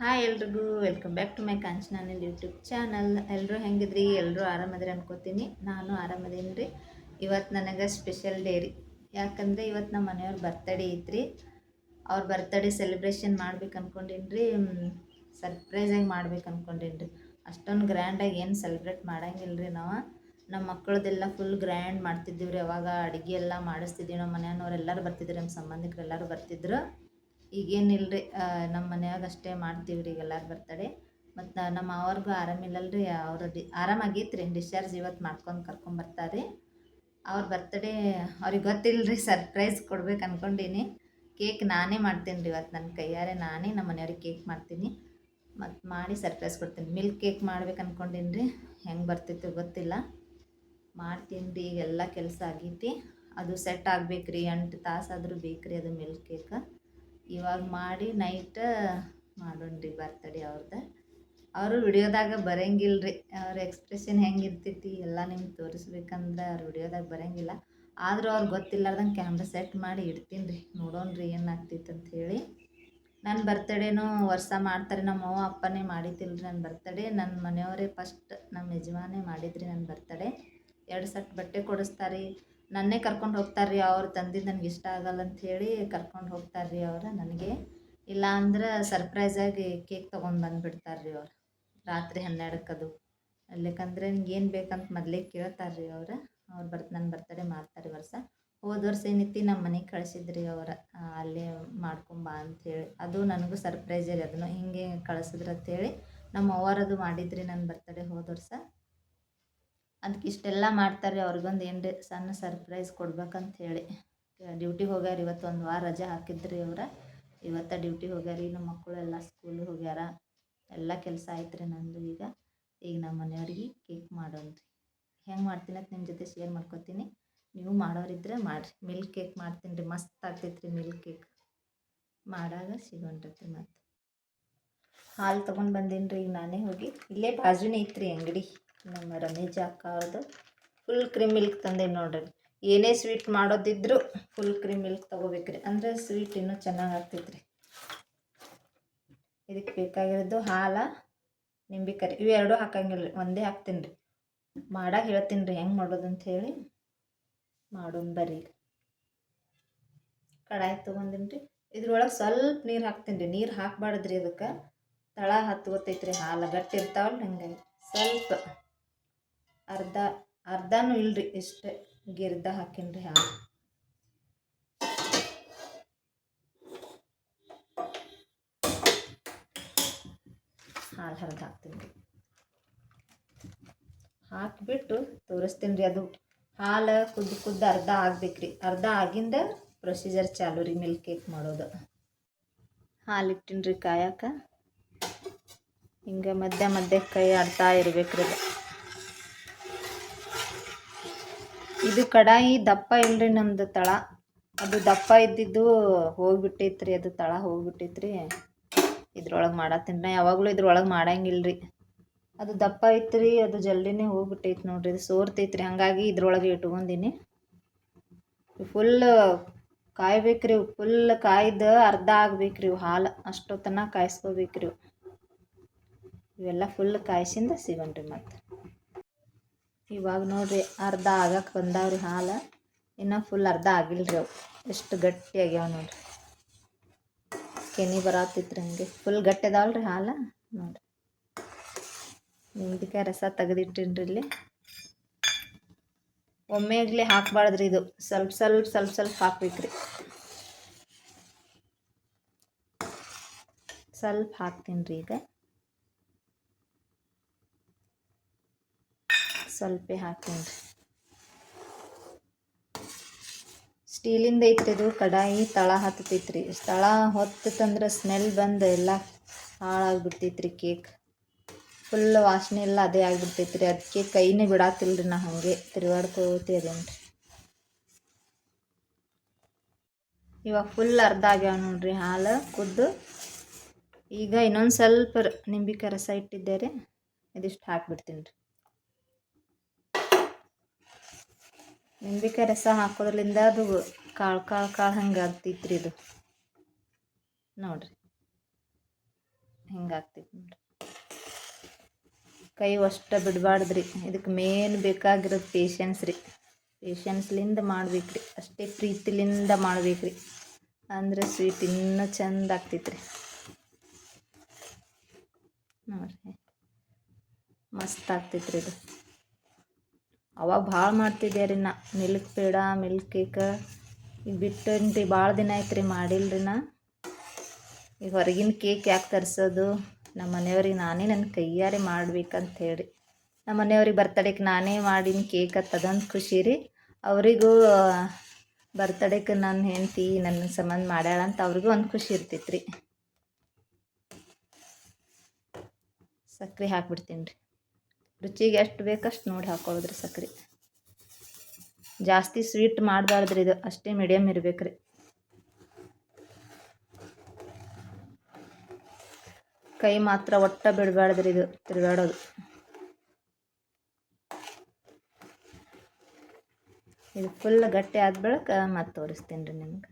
Hi ಎಲ್ರಿಗೂ welcome back to my ಕಾಂಚನಾನಿಲ್ YouTube channel. ಎಲ್ಲರೂ ಹೆಂಗಿದ್ರಿ? ಎಲ್ಲರೂ ಆರಾಮದ್ರಿ ಅನ್ಕೋತೀನಿ. ನಾನು ಆರಾಮದೀನಿ ರೀ. ಇವತ್ತು ನನಗೆ ಸ್ಪೆಷಲ್ ಡೇ ರೀ. ಯಾಕಂದರೆ ಇವತ್ತು ನಮ್ಮ ಮನೆಯವ್ರ ಬರ್ತಡೇ ಐತ್ರಿ. ಅವ್ರ ಬರ್ತಡೇ ಸೆಲೆಬ್ರೇಷನ್ ಮಾಡ್ಬೇಕು ಅನ್ಕೊಂಡೀನಿ ರೀ. ಸರ್ಪ್ರೈಸಾಗಿ ಮಾಡ್ಬೇಕು ಅನ್ಕೊಂಡೀನಿ ರೀ. ಅಷ್ಟೊಂದು ಗ್ರ್ಯಾಂಡಾಗಿ ಏನು ಸೆಲೆಬ್ರೇಟ್ ಮಾಡಂಗಿಲ್ಲ ರೀ ನಾವು. ನಮ್ಮ ಮಕ್ಕಳದೆಲ್ಲ ಫುಲ್ ಗ್ರ್ಯಾಂಡ್ ಮಾಡ್ತಿದ್ದೀವಿ ರೀ. ಅವಾಗ ಅಡುಗೆ ಎಲ್ಲ ಮಾಡಿಸ್ತಿದ್ದೀವಿ. ನಮ್ಮ ಮನೆಯವ್ರು ಎಲ್ಲರೂ ಬರ್ತಿದ್ರು, ನಮ್ಮ ಸಂಬಂಧಿಕರು ಎಲ್ಲರೂ ಬರ್ತಿದ್ರು. ಈಗೇನಿಲ್ಲ ರೀ, ನಮ್ಮ ಮನ್ಯಾಗ ಅಷ್ಟೇ ಮಾಡ್ತೀವಿ ರೀ ಎಲ್ಲರೂ ಬರ್ತಡೇ. ಮತ್ತು ನಮ್ಮ ಅವ್ರಿಗೂ ಆರಾಮಿಲ್ಲಲ್ಲ ರೀ. ಅವರು ಆರಾಮಾಗೈತೆ ರೀ, ಡಿಸ್ಚಾರ್ಜ್ ಇವತ್ತು ಮಾಡ್ಕೊಂಡು ಕರ್ಕೊಂಬರ್ತಾರೆ ರೀ. ಅವ್ರ ಬರ್ತಡೇ ಅವ್ರಿಗೆ ಗೊತ್ತಿಲ್ಲ ರೀ, ಸರ್ಪ್ರೈಸ್ ಕೊಡ್ಬೇಕು ಅಂದ್ಕೊಂಡೀನಿ. ಕೇಕ್ ನಾನೇ ಮಾಡ್ತೀನಿ ರೀ ಇವತ್ತು, ನನ್ನ ಕೈಯಾರೆ ನಾನೇ ನಮ್ಮ ಮನೆಯವ್ರಿಗೆ ಕೇಕ್ ಮಾಡ್ತೀನಿ ಮತ್ತು ಮಾಡಿ ಸರ್ಪ್ರೈಸ್ ಕೊಡ್ತೀನಿ. ಮಿಲ್ಕ್ ಕೇಕ್ ಮಾಡ್ಬೇಕು ಅಂದ್ಕೊಂಡೀನಿ ರೀ. ಹೆಂಗೆ ಬರ್ತಿತ್ತು ಗೊತ್ತಿಲ್ಲ, ಮಾಡ್ತೀನಿ ರೀ. ಈಗೆಲ್ಲ ಕೆಲಸ ಆಗೈತಿ. ಅದು ಸೆಟ್ ಆಗ್ಬೇಕು ರೀ, 8 ತಾಸಾದರೂ ಬೇಕು ರೀ ಅದು ಮಿಲ್ಕ್ ಕೇಕ್. ಇವಾಗ ಮಾಡಿ ನೈಟ್ ಮಾಡೋಣ್ರಿ ಬರ್ತಡೇ ಅವ್ರದ್ದು. ಅವರು ವಿಡಿಯೋದಾಗ ಬರೋಂಗಿಲ್ಲ ರೀ. ಅವ್ರ ಎಕ್ಸ್ಪ್ರೆಷನ್ ಹೆಂಗೆ ಇರ್ತೈತಿ ಎಲ್ಲ ನಿಮ್ಗೆ ತೋರಿಸ್ಬೇಕಂದ್ರೆ ಅವ್ರು ವಿಡಿಯೋದಾಗ ಬರೋಂಗಿಲ್ಲ. ಆದರೂ ಅವ್ರಿಗೆ ಗೊತ್ತಿಲ್ಲಾರ್ದಂಗೆ ಕ್ಯಾಮ್ರಾ ಸೆಟ್ ಮಾಡಿ ಇಡ್ತೀನಿ ರೀ. ನೋಡೋಣ್ರಿ ಏನಾಗ್ತೈತೆ ಅಂಥೇಳಿ. ನನ್ನ ಬರ್ತಡೇನೂ ವರ್ಷ ಮಾಡ್ತಾರೆ. ನಮ್ಮ ಅವ್ವ ಅಪ್ಪನೇ ಮಾಡಿದ್ದಿಲ್ಲ ರೀ ನನ್ನ ಬರ್ತಡೇ. ನನ್ನ ಮನೆಯವರೇ ಫಸ್ಟ್, ನಮ್ಮ ಯಜಮಾನೇ ಮಾಡಿದ್ರಿ ನನ್ನ ಬರ್ತಡೇ. 2 ಸೆಟ್ ಬಟ್ಟೆ ಕೊಡಿಸ್ತಾರೆ ರೀ. ನನ್ನೇ ಕರ್ಕೊಂಡು ಹೋಗ್ತಾರೆ ರೀ. ಅವ್ರು ತಂದಿದ್ದು ನನಗೆ ಇಷ್ಟ ಆಗಲ್ಲ ಅಂಥೇಳಿ ಕರ್ಕೊಂಡು ಹೋಗ್ತಾರೆ ರೀ ಅವ್ರು ನನಗೆ. ಇಲ್ಲ ಅಂದ್ರೆ ಸರ್ಪ್ರೈಸಾಗಿ ಕೇಕ್ ತೊಗೊಂಡು ಬಂದುಬಿಡ್ತಾರೆ ರೀ ಅವ್ರು ರಾತ್ರಿ 12ಕ್ಕೆ. ಅದು ಯಾಕಂದರೆ ನಿಂಗೇನು ಬೇಕಂತ ಮೊದಲೇ ಕೇಳ್ತಾರೆ ರೀ ಅವ್ರು. ನನ್ನ ಬರ್ತಡೇ ಮಾಡ್ತಾರೆ ವರ್ಷ. ಹೋದ ವರ್ಷ ಏನೈತಿ ನಮ್ಮ ಮನೆಗೆ ಕಳಿಸಿದ್ರಿ ಅವ್ರು, ಅಲ್ಲೇ ಮಾಡ್ಕೊಂಬಾ ಅಂಥೇಳಿ. ಅದು ನನಗೂ ಸರ್ಪ್ರೈಸ್ ರೀ. ಅದನ್ನು ಹಿಂಗೆ ಕಳಿಸಿದ್ರು ಅಂಥೇಳಿ ನಮ್ಮ ಅವ್ವರದು ಮಾಡಿದ್ರಿ ನನ್ನ ಬರ್ತಡೇ ಹೋದ ವರ್ಷ. ಅದಕ್ಕೆ ಇಷ್ಟೆಲ್ಲ ಮಾಡ್ತಾರೆ. ಅವ್ರಿಗೊಂದು ಏನು ರೀ ಸಣ್ಣ ಸರ್ಪ್ರೈಸ್ ಕೊಡ್ಬೇಕಂತ ಹೇಳಿ. ಡ್ಯೂಟಿಗೆ ಹೋಗ್ಯಾರ ಇವತ್ತು, 1 ವಾರ ರಜೆ ಹಾಕಿದ್ರಿ ಅವ್ರು. ಇವತ್ತು ಡ್ಯೂಟಿಗೆ ಹೋಗ್ಯಾರ. ನಮ್ಮ ಮಕ್ಕಳು ಎಲ್ಲ ಸ್ಕೂಲಿಗೆ ಹೋಗ್ಯಾರ. ಎಲ್ಲ ಕೆಲಸ ಆಯ್ತು ರೀ ನಂದು. ಈಗ ನಮ್ಮ ಮನೆಯವ್ರಿಗೆ ಕೇಕ್ ಮಾಡೋಣ ರೀ. ಹೆಂಗೆ ಮಾಡ್ತೀನಿ ಅಂತ ನಿಮ್ಮ ಜೊತೆ ಶೇರ್ ಮಾಡ್ಕೊತೀನಿ. ನೀವು ಮಾಡೋರಿದ್ರೆ ಮಾಡಿರಿ. ಮಿಲ್ಕ್ ಕೇಕ್ ಮಾಡ್ತೀನಿ ರೀ, ಮಸ್ತ್ ಆಗ್ತೈತೆ ರೀ ಮಿಲ್ಕ್ ಕೇಕ್. ಮಾಡಾಗ ಸಿಗೋಣ್ರಿ. ಮತ್ತು ಹಾಲು ತೊಗೊಂಡು ಬಂದೀನಿ ರೀ. ಈಗ ನಾನೇ ಹೋಗಿ, ಇಲ್ಲೇ ಬಾಜುನೇ ಐತ್ರಿ ಅಂಗಡಿ, ನಮ್ಮ ರಮೇಶ ಅಕ್ಕ ಅವ್ರದ್ದು. ಫುಲ್ ಕ್ರೀಮ್ ಮಿಲ್ಕ್ ತಂದೇನಿ ನೋಡ್ರಿ. ಏನೇ ಸ್ವೀಟ್ ಮಾಡೋದಿದ್ರು ಫುಲ್ ಕ್ರೀಮ್ ಮಿಲ್ಕ್ ತೊಗೋಬೇಕ್ರಿ, ಅಂದರೆ ಸ್ವೀಟ್ ಇನ್ನೂ ಚೆನ್ನಾಗಿ ಆಗ್ತೈತ್ರಿ. ಇದಕ್ಕೆ ಬೇಕಾಗಿರೋದು ಹಾಲು, ನಿಂಬೆಕರಿ, ಇವು 2 ಹಾಕಂಗಿಲ್ಲ ರೀ, ಒಂದೇ ಹಾಕ್ತೀನಿ ರೀ. ಮಾಡಾಗ ಹೇಳ್ತೀನಿ ರೀ ಹೆಂಗೆ ಮಾಡೋದು ಅಂಥೇಳಿ. ಮಾಡೋಣ ಬರ್ರಿ. ಕಡಾಯಿ ತೊಗೊಂಡಿನಿ ರೀ. ಇದ್ರೊಳಗೆ ಸ್ವಲ್ಪ ನೀರು ಹಾಕ್ತೀನಿ ರೀ. ನೀರು ಹಾಕಬಾರ್ದ್ರಿ, ಅದಕ್ಕೆ ತಳ ಹತ್ಕೋತೈತ್ರಿ. ಹಾಲು ಗಟ್ಟಿ ಇರ್ತಾವಲ್ಲ, ಹಂಗಾಗಿ ಸ್ವಲ್ಪ ಅರ್ಧನೂ ಇಲ್ರಿ, ಇಷ್ಟೇ ಗಿರ್ದ ಹಾಕೀನಿ ರೀ ಹಾಲು. ಹಾಲು ಹರಿದು ಹಾಕ್ತೀನಿ ರೀ. ಹಾಕಿಬಿಟ್ಟು ತೋರಿಸ್ತೀನಿ ರೀ. ಅದು ಹಾಲು ಕುದ್ದು ಅರ್ಧ ಆಗ್ಬೇಕ್ರಿ. ಅರ್ಧ ಆಗಿಂದ ಪ್ರೊಸೀಜರ್ ಚಾಲು ರೀ ಮಿಲ್ಕ್ ಕೇಕ್ ಮಾಡೋದು. ಹಾಲು ಇಟ್ಟಿನಿ ರೀ ಕಾಯಕ್ಕೆ. ಹಿಂಗೆ ಮಧ್ಯ ಕೈ ಆಡ್ತಾ ಇರ್ಬೇಕ್ರಿ. ಇದು ಕಡಾಯಿ ದಪ್ಪ ಇಲ್ರಿ ನಮ್ದು ತಳ. ಅದು ದಪ್ಪ ಇದ್ದಿದ್ದು ಹೋಗ್ಬಿಟ್ಟೈತ್ರಿ, ಅದು ತಳ ಹೋಗ್ಬಿಟ್ಟೈತ್ರಿ. ಇದ್ರೊಳಗೆ ಮಾಡತ್ತೀನಿ. ನಾ ಯಾವಾಗಲೂ ಇದ್ರೊಳಗೆ ಮಾಡಂಗಿಲ್ಲ ರೀ. ಅದು ದಪ್ಪ ಐತ್ರಿ, ಅದು ಜಲ್ದಿನೇ ಹೋಗ್ಬಿಟ್ಟೈತಿ ನೋಡ್ರಿ. ಇದು ಸೋರ್ತೈತ್ರಿ, ಹಾಗಾಗಿ ಇದ್ರೊಳಗೆ ಇಟ್ಕೊಂಡೀನಿ. ಫುಲ್ ಕಾಯ್ಬೇಕ್ರಿ. ಫುಲ್ ಕಾಯ್ದು ಅರ್ಧ ಆಗ್ಬೇಕ್ರಿ ಹಾಲು. ಅಷ್ಟೊತ್ತನ ಕಾಯಿಸ್ಕೋಬೇಕ್ರಿ. ಇವೆಲ್ಲ ಫುಲ್ ಕಾಯಿಸಿಂದ ಸಿಗೋಣ್ರಿ. ಮತ್ತು ಇವಾಗ ನೋಡ್ರಿ ಅರ್ಧ ಆಗಕ್ಕೆ ಬಂದಾವ್ರಿ ಹಾಲು. ಇನ್ನೂ ಫುಲ್ ಅರ್ಧ ಆಗಿಲ್ರಿ. ಅವು ಎಷ್ಟು ಗಟ್ಟಿ ಆಗ್ಯಾವ ನೋಡ್ರಿ. ಕೆನೆ ಬರತ್ತೈತ್ರಿ ಹಂಗೆ. ಫುಲ್ ಗಟ್ಟಿ ಅದಾವಲ್ರಿ ಹಾಲು ನೋಡ್ರಿ. ನಿಂಬೆಕಾಯಿ ರಸ ತೆಗೆದಿಟ್ಟಿನ್ರಿ ಇಲ್ಲಿ. ಒಮ್ಮೆಗ್ಲೆ ಹಾಕ್ಬಾರ್ದ್ರಿ, ಇದು ಸ್ವಲ್ಪ ಹಾಕ್ಬೇಕ್ರಿ. ಸ್ವಲ್ಪ ಹಾಕ್ತೀನಿ ರೀ. ಈಗ ಸ್ವಲ್ಪ ಹಾಕ್ತೀನಿ ರೀ. ಸ್ಟೀಲಿಂದ ಐತ್ರಿ ಇದು ಕಡಾಯಿ. ತಳ ಹತ್ತೈತ್ರಿ. ತಳ ಹೊತ್ತಂದ್ರೆ ಸ್ಮೆಲ್ ಬಂದು ಎಲ್ಲ ಹಾಳಾಗ್ಬಿಡ್ತೈತ್ರಿ ಕೇಕ್. ಫುಲ್ ವಾಸನೆ ಎಲ್ಲ ಅದೇ ಆಗಿಬಿಡ್ತೈತ್ರಿ. ಅದಕ್ಕೆ ಕೈನೇ ಬಿಡಾತಿಲ್ರಿ, ನಾ ಹಾಗೆ ತಿರುಗಾಡ್ಕೋತಿ ಅದೇನ್ರಿ. ಇವಾಗ ಫುಲ್ ಅರ್ಧ ಆಗ್ಯಾವ ನೋಡ್ರಿ ಹಾಲು ಕುದ್ದು. ಈಗ ಇನ್ನೊಂದು ಸ್ವಲ್ಪ ನಿಂಬೆಕಾಯಿ ರಸ ಇಟ್ಟಿದ್ದೆ ರೀ, ಇದಿಷ್ಟು ಹಾಕ್ಬಿಡ್ತೀನಿ ರೀ. ನಿಂಬೆಕಾಯಿ ರಸ ಹಾಕೋದ್ರಿಂದ ಅದು ಕಾಳು ಹಂಗೆ ಆಗ್ತೈತ್ರಿ ಇದು ನೋಡ್ರಿ. ಹಿಂಗೆ ಆಗ್ತೈತಿ ನೋಡ್ರಿ. ಕೈ ಅಷ್ಟ ಬಿಡಬಾರ್ದ್ರಿ. ಇದಕ್ಕೆ ಮೇನ್ ಬೇಕಾಗಿರೋದು ಪೇಷನ್ಸ್ ರೀ. ಪೇಷನ್ಸ್ಲಿಂದ ಮಾಡ್ಬೇಕ್ರಿ, ಅಷ್ಟೇ ಪ್ರೀತಿಲಿಂದ ಮಾಡ್ಬೇಕ್ರಿ. ಅಂದ್ರೆ ಸ್ವೀಟ್ ಇನ್ನೂ ಚಂದ ಆಗ್ತೈತ್ರಿ ನೋಡ್ರಿ. ಮಸ್ತ್ ಆಗ್ತೈತ್ರಿ ಇದು. ಅವಾಗ ಭಾಳ ಮಾಡ್ತಿದ್ದೆ ರೀ ನಾ ಮಿಲ್ಕ್ ಪೇಡ, ಮಿಲ್ಕ್ ಕೇಕ. ಈಗ ಬಿಟ್ಟೇನ್ರಿ, ಭಾಳ ದಿನ ಆಯ್ತು ರೀ ಮಾಡಿಲ್ರಿ ನಾ. ಈಗ ಹೊರಗಿನ ಕೇಕ್ ಯಾಕೆ ತರಿಸೋದು, ನಮ್ಮ ಮನೆಯವ್ರಿಗೆ ನಾನೇ ನನ್ನ ಕೈಯಾರೆ ಮಾಡ್ಬೇಕಂತ ಹೇಳಿ. ನಮ್ಮ ಮನೆಯವ್ರಿಗೆ ಬರ್ತಡೇಗೆ ನಾನೇ ಮಾಡಿನ ಕೇಕ್ ಅದೊಂದು ಖುಷಿ ರೀ. ಅವರಿಗೂ ಬರ್ತಡೇಗೆ ನನ್ನ ಹೆಂಡತಿ ನನ್ನ ಸಂಬಂಧ ಮಾಡ್ಯಾಳ ಅಂತ ಅವ್ರಿಗೂ ಒಂದು ಖುಷಿ ಇರ್ತೈತೆ ರೀ. ಸಕ್ರೆ ಹಾಕ್ಬಿಡ್ತೀನಿ ರೀ. ರುಚಿಗೆ ಎಷ್ಟು ಬೇಕಷ್ಟು ನೋಡಿ ಹಾಕೊಳ್ಳೋದ್ರಿ ಸಕ್ರೆ. ಜಾಸ್ತಿ ಸ್ವೀಟ್ ಮಾಡಬಾರ್ದ್ರಿ ಇದು, ಅಷ್ಟೇ ಮೀಡಿಯಮ್ ಇರ್ಬೇಕು ರೀ. ಕೈ ಮಾತ್ರ ಒಟ್ಟ ಬಿಡಬಾರ್ದ್ರಿ ಇದು ತಿರುಗಾಡೋದು. ಇದು ಫುಲ್ ಗಟ್ಟಿ ಆದ ಬಳಿಕ ಮತ್ತೆ ತೋರಿಸ್ತೀನಿ ರೀ ನಿಮ್ಗೆ.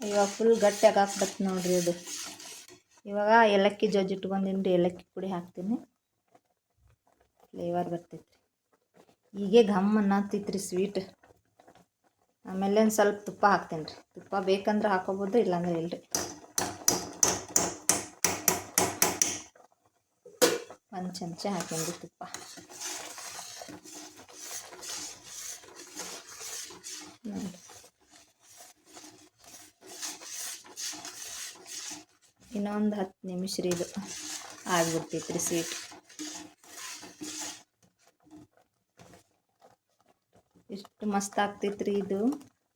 ಇವಾಗ ಫುಲ್ ಗಟ್ಟಿಯಾಗಿ ಹಾಕ್ಬೇಕು ನೋಡ್ರಿ ಅದು. ಇವಾಗ ಏಲಕ್ಕಿ ಜಜ್ಜಿ ಇಟ್ಕೊಂಡಿನಿ ರೀ, ಏಲಕ್ಕಿ ಪುಡಿ ಹಾಕ್ತೀನಿ. ಫ್ಲೇವರ್ ಬರ್ತೈತ್ರಿ. ಹೀಗೆ ಘಮ್ ಅನ್ನತ್ತೈತ್ರಿ ಸ್ವೀಟ್. ಆಮೇಲೆ ಒಂದು ಸ್ವಲ್ಪ ತುಪ್ಪ ಹಾಕ್ತೀನಿ ರೀ. ತುಪ್ಪ ಬೇಕಂದ್ರೆ ಹಾಕೋಬೋದು, ಇಲ್ಲಾಂದ್ರೆ ಇಲ್ರಿ. ಒಂದು ಚಮಚ ಹಾಕೀನಿ ರೀ ತುಪ್ಪ. ನೋಡಿ, ಇನ್ನೊಂದು 10 ನಿಮಿಷ ರೀ ಇದು ಆಗ್ಬಿಡ್ತೈತ್ರಿ ಸ್ವೀಟ್. ಇಷ್ಟು ಮಸ್ತ್ ಆಗ್ತೈತ್ರಿ ಇದು.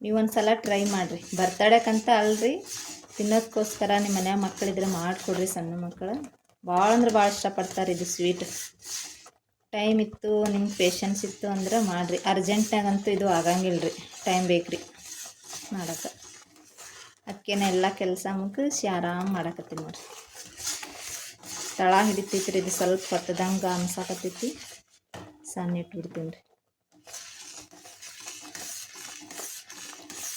ನೀವು ಒಂದು ಸಲ ಟ್ರೈ ಮಾಡಿರಿ. ಬರ್ತಡೇಕಂತ ಅಲ್ರಿ, ತಿನ್ನೋದಕ್ಕೋಸ್ಕರ ನಿಮ್ಮ ಮನ್ಯಾಗ ಮಕ್ಕಳಿದ್ರೆ ಮಾಡಿಕೊಡ್ರಿ. ಸಣ್ಣ ಮಕ್ಕಳು ಭಾಳ ಅಂದ್ರೆ ಭಾಳ ಇಷ್ಟಪಡ್ತಾರೆ ಇದು ಸ್ವೀಟ್. ಟೈಮ್ ಇತ್ತು, ನಿಮ್ಗೆ ಪೇಷನ್ಸ್ ಇತ್ತು ಅಂದ್ರೆ ಮಾಡಿರಿ. ಅರ್ಜೆಂಟ್ನಾಗಂತೂ ಇದು ಆಗಂಗಿಲ್ಲ ರೀ, ಟೈಮ್ ಬೇಕು ರೀ ಮಾಡೋಕೆ. ಅದಕ್ಕೇನೆ ಎಲ್ಲ ಕೆಲಸ ಮುಗಿಸಿ ಆರಾಮ್ ಮಾಡಕತ್ತೀನಿ ನೋಡಿರಿ. ತಳ ಹಿಡಿತೈತ್ರಿ ಇದು, ಸ್ವಲ್ಪ ಹೊತ್ತದಂಗೆ ಅನ್ಸಾಕತ್ತೈತಿ. ಸಣ್ಣ ಇಟ್ಬಿಡ್ತೀನಿ ರೀ.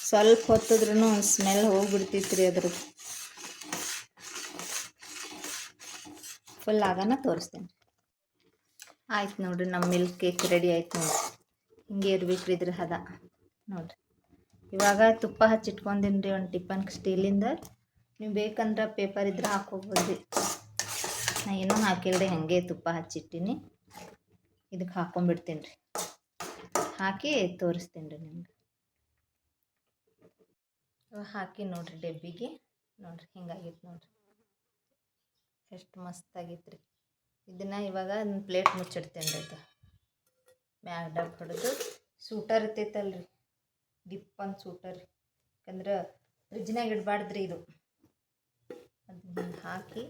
ಸ್ವಲ್ಪ ಹೊತ್ತಿದ್ರೂ ಸ್ಮೆಲ್ ಹೋಗಿಬಿಡ್ತೈತ್ರಿ ಅದ್ರದ್ದು. ಫುಲ್ ಆಗಾನ ತೋರಿಸ್ತೀನಿ. ಆಯ್ತು ನೋಡಿರಿ, ನಮ್ಮ ಮಿಲ್ಕ್ ಕೇಕ್ ರೆಡಿ ಆಯ್ತು ನೋಡಿರಿ. ಹಿಂಗೆ ಇರ್ಬೇಕ್ರಿ ಇದ್ರ ಹದ ನೋಡಿರಿ. ಇವಾಗ ತುಪ್ಪ ಹಚ್ಚಿಟ್ಕೊಂಡಿನಿ ರೀ ಒಂದು ಟಿಫನ್ ಸ್ಟೀಲಿಂದ. ನೀವು ಬೇಕಂದ್ರೆ ಪೇಪರ್ ಇದ್ರೆ ಹಾಕೋಬೋದು ರೀ. ನಾ ಏನೂ ಹಾಕಿಲ್ಲ ರೀ, ಹಾಗೆ ತುಪ್ಪ ಹಚ್ಚಿಟ್ಟಿನಿ. ಇದಕ್ಕೆ ಹಾಕೊಂಡ್ಬಿಡ್ತೀನಿ ರೀ. ಹಾಕಿ ತೋರಿಸ್ತೀನಿ ರೀ ನಿಮ್ಗೆ. ಹಾಕಿ ನೋಡಿರಿ ಡಬ್ಬಿಗೆ. ನೋಡಿರಿ ಹಿಂಗಾಗಿತ್ತು ನೋಡಿರಿ, ಎಷ್ಟು ಮಸ್ತಾಗಿತ್ತು ರೀ. ಇದನ್ನು ಇವಾಗ ಒಂದು ಪ್ಲೇಟ್ ಮುಚ್ಚಿಡ್ತೇನೆ ರೀ. ಇದು ಮ್ಯಾಗ ಡಬ್ ಹೊಡೆದು ಸೂಟರ್ ಇರ್ತೈತಲ್ರಿ, ದಿಪ್ ಅಂತ ಸೂಟರ್. ಯಾಕಂದ್ರೆ ಫ್ರಿಜ್ನಾಗ ಇಡಬಾರ್ದ್ರಿ ಇದು. ಅದನ್ನ ಹಾಕಿ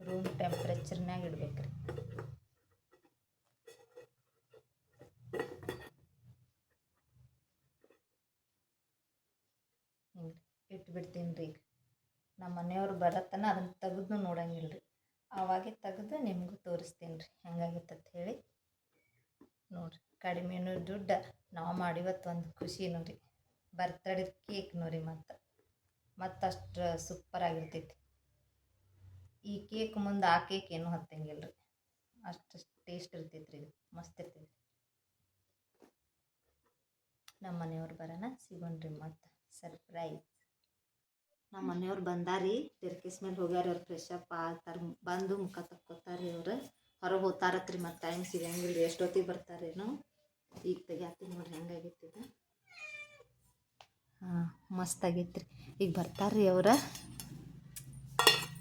ರೂಮ್ ಟೆಂಪ್ರೇಚರ್ನಾಗ ಇಡ್ಬೇಕು ರೀ. ಹಿಂಗೆ ಇಟ್ಬಿಡ್ತೀನಿ ರೀ. ಈಗ ನಮ್ಮ ಮನೆಯವ್ರು ಬರತ್ತನ ಅದನ್ನು ತೆಗೆದು ನೋಡಂಗಿಲ್ಲ ರೀ. ಆವಾಗೆ ತೆಗೆದು ನಿಮಗೂ ತೋರಿಸ್ತೀನಿ ರೀ ಹೆಂಗಾಗಿತ್ತು ಅಂತ ಹೇಳಿ. ನೋಡಿರಿ, ಕಡಿಮೆನೂ ದುಡ್ಡು ನಾವು ಮಾಡಿವತ್ತು ಒಂದು ಖುಷಿ ನೋಡಿರಿ. ಬರ್ತಡೇ ಕೇಕ್ ನೋಡಿ, ಮತ್ತಷ್ಟು ಸೂಪರ್ ಆಗಿರ್ತೈತಿ. ಈ ಕೇಕ್ ಮುಂದೆ ಆ ಕೇಕ್ ಏನೂ ಹತ್ತಂಗಿಲ್ಲ ರೀ. ಅಷ್ಟು ಟೇಸ್ಟ್ ಇರ್ತೈತ್ರಿ ಇದು, ಮಸ್ತ್ ಇರ್ತೈತಿ. ನಮ್ಮ ಮನೆಯವ್ರು ಬರೋಣ ಸಿಗೋಣ್ರಿ ಮತ್ತೆ ಸರ್ಪ್ರೈಸ್. ನಮ್ಮ ಮನೆಯವ್ರು ಬಂದಾರಿ, ಟೆರ್ಕೇಸ್ ಮೇಲೆ ಹೋಗ್ಯಾರ. ಅವ್ರು ಫ್ರೆಶ್ ಅಪ್ ಆಗ್ತಾರೆ, ಬಂದು ಮುಖ ತಕ್ಕೋತಾರೆ. ಅವ್ರು ಹೊರಗೆ ಹೋಗ್ತಾರತ್ರಿ, ಮತ್ತು ಟೈಮ್ ಸಿಗಂಗಿಲ್ಲ ರೀ. ಎಷ್ಟೊತ್ತಿಗೆ ಬರ್ತಾರೇನೋ. ಈಗ ತೆಗಿಯಾತೀನಿ ನೋಡ್ರಿ ಹೆಂಗಾಗಿತ್ತು ಇದು. ಹಾಂ, ಮಸ್ತ್ ಆಗೈತ್ರಿ. ಈಗ ಬರ್ತಾರ್ರಿ ಅವ್ರ,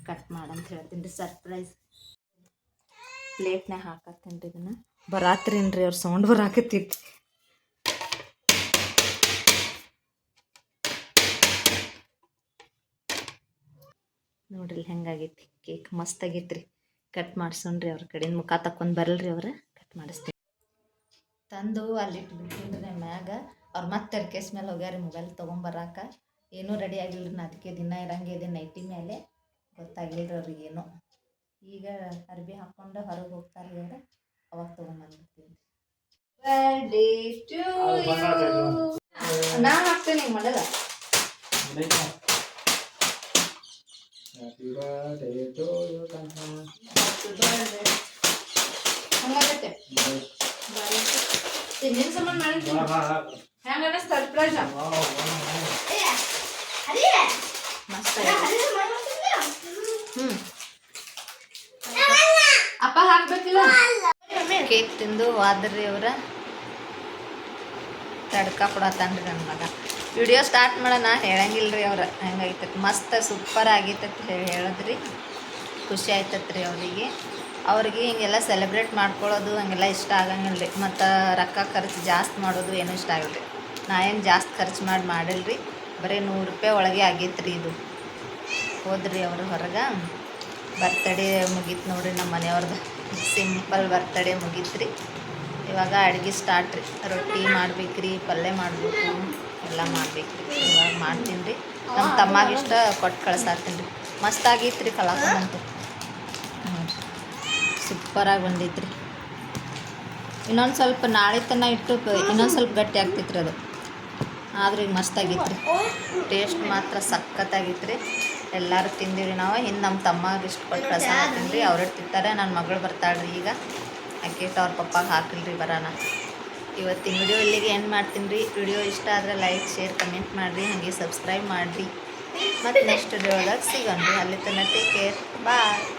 ಕಟ್ ಮಾಡಂತ ಹೇಳ್ತೀನಿ ರೀ. ಸರ್ಪ್ರೈಸ್ ಪ್ಲೇಟ್ನಾಗ ಹಾಕತ್ತೀನಿ ರೀ. ಇದನ್ನು ಬರಾತ್ರೀನ್ರಿ, ಅವ್ರು ಸೌಂಡ್ ಬರಾಕತ್ತೈತಿ. ನೋಡ್ರಿ ಹೆಂಗಾಗೈತಿ ಕೇಕ್, ಮಸ್ತ್ ಆಗೈತ್ರಿ. ಕಟ್ ಮಾಡ್ಸೋಣ್ರಿ. ಅವ್ರ ಕಡೆಯಿಂದ ಮುಖ ತಕ್ಕೊಂಡು ಬರಲ್ರಿ, ಅವ್ರ ಕಟ್ ಮಾಡಿಸ್ತೀನಿ. ತಂದು ಅಲ್ಲಿ ಇಟ್ಬಿಡ್ತೀನಿ ರೀ ಮ್ಯಾಗ. ಅವ್ರು ಮತ್ತೆ ಟೆರ್ಕೇಸ್ ಮೇಲೆ ಹೋಗ್ಯಾರ ಮೊಬೈಲ್ ತೊಗೊಂಬರಾಕ. ಏನೂ ರೆಡಿ ಆಗಿಲ್ಲ ರೀ. ಅದಕ್ಕೆ ದಿನ ಇರಂಗೆ ಇದೆ ನೈಟಿ ಮೇಲೆ, ಗೊತ್ತಾಗಿಲ್ಲ ಅವ್ರಿಗೆ ಏನೋ. ಈಗ ಅರ್ಬಿ ಹಾಕ್ಕೊಂಡು ಹೊರಗೆ ಹೋಗ್ತಾರೆ ಅವ್ರು, ಅವಾಗ ತೊಗೊಂಬಂದ್ಬಿಡ್ತೀನಿ. Birthday to you. ನಾನು ಹಾಕ್ತೇನೆ, ಹಿಂಗೆ ಮಾಡಲ್ಲ. ಹಂಗಾಗತ್ತೆ ತಿನ್ನಿನ ಸಾಮಾನು ಮಾಡಿದ್ವಿ ಹೆಂಗ ಸರ್ಪ್ರೈಸ್ ಮಸ್ತ್ ಅಪ್ಪ ಹಾಕ್ಬೇಕಿಲ್ಲ ಕೇಕ್ ತಿಂದು ಹೋದ್ರಿ ಅವ್ರ ತಡ್ಕ ಕೊಡತ್ತಾನ್ರಿ ನನ್ನ ಮಗ ವಿಡಿಯೋ ಸ್ಟಾರ್ಟ್ ಮಾಡೋಣ ಹೇಳಂಗಿಲ್ರಿ ಅವ್ರ ಹೆಂಗೈತತ್ ಮಸ್ತ್ ಸೂಪರ್ ಆಗೈತತ್ ಹೇಳಿದ್ರಿ ಖುಷಿ ಆಯ್ತತ್ರಿ ಅವ್ರಿಗೆ ಹಿಂಗೆಲ್ಲ ಸೆಲೆಬ್ರೇಟ್ ಮಾಡ್ಕೊಳ್ಳೋದು ಹಂಗೆಲ್ಲ ಇಷ್ಟ ಆಗಂಗಿಲ್ಲ ರೀ ಮತ್ತು ರೊಕ್ಕ ಖರ್ಚು ಜಾಸ್ತಿ ಮಾಡೋದು ಏನೂ ಇಷ್ಟ ಆಗಿಲ್ಲ ರೀ ನಾ ಏನು ಜಾಸ್ತಿ ಖರ್ಚು ಮಾಡಿಲ್ರಿ ಬರೀ 100 ರೂಪಾಯಿ ಒಳಗೆ ಆಗೈತೆ ರೀ ಇದು ಹೋದ್ರಿ ಅವರು ಹೊರಗೆ ಬರ್ತಡೇ ಮುಗೀತು ನೋಡಿರಿ ನಮ್ಮ ಮನೆಯವ್ರದ್ದು ಸಿಂಪಲ್ ಬರ್ತಡೇ ಮುಗೀತು ರೀ ಇವಾಗ ಅಡುಗೆ ಸ್ಟಾರ್ಟ್ ರೀ ರೊಟ್ಟಿ ಮಾಡ್ಬೇಕ್ರಿ ಪಲ್ಯ ಮಾಡಬೇಕು ಎಲ್ಲ ಮಾಡ್ಬೇಕು ರೀ ಇವಾಗ ಮಾಡ್ತೀನಿ ರೀ ನಮ್ಮ ತಮ್ಮಾಗಿಷ್ಟ ಕೊಟ್ಟು ಕಳ್ಸಾತೀನಿ ರೀ ಮಸ್ತ್ ಆಗೈತೆ ರೀ ಕಲಾಕಂದಂತೂ ಸೂಪರಾಗಿ ಬಂದೈತೆ ರೀ ಇನ್ನೊಂದು ಸ್ವಲ್ಪ ನಾಳೆ ತನಕ ಇಟ್ಟು ಇನ್ನೊಂದು ಸ್ವಲ್ಪ ಗಟ್ಟಿ ಆಗ್ತೈತೆ ರೀ ಅದು ಆದ್ರೆ ಈಗ ಮಸ್ತ್ ಆಗೈತೆ ರೀ ಟೇಸ್ಟ್ ಮಾತ್ರ ಸಖತ್ತಾಗೈತೆ ರೀ ಎಲ್ಲರೂ ತಿಂದೀವಿ ನಾವು ಹಿಂದೆ ನಮ್ಮ ತಮ್ಮಗೆ ಇಷ್ಟು ಕೊಟ್ಟು ಕಳ್ಸಾತೀನಿ ರೀ ಅವ್ರು ತಿಂತಾರೆ ನನ್ನ ಮಗಳು ಬರ್ತಾಳೆ ರೀ ಈಗ ಆಕೇಟ್ ಅವ್ರ ಪಪ್ಪಾಗೆ ಹಾಕಿಲ್ರಿ ಬರೋಣ ಇವತ್ತಿನ ವಿಡಿಯೋ ಇಲ್ಲಿಗೆ ಎಂಡ್ ಮಾಡ್ತೀನಿ ರೀ ವಿಡಿಯೋ ಇಷ್ಟ ಆದರೆ ಲೈಕ್ ಶೇರ್ ಕಮೆಂಟ್ ಮಾಡಿರಿ ಹಾಗೆ ಸಬ್ಸ್ಕ್ರೈಬ್ ಮಾಡಿರಿ ಮತ್ತು ನೆಕ್ಸ್ಟ್ ವಿಡಿಯೋದಾಗ ಸಿಗೋಣ ರೀ ಅಲ್ಲಿ ತನಕ ಟೇಕ್ ಕೇರ್ ಬಾಯ್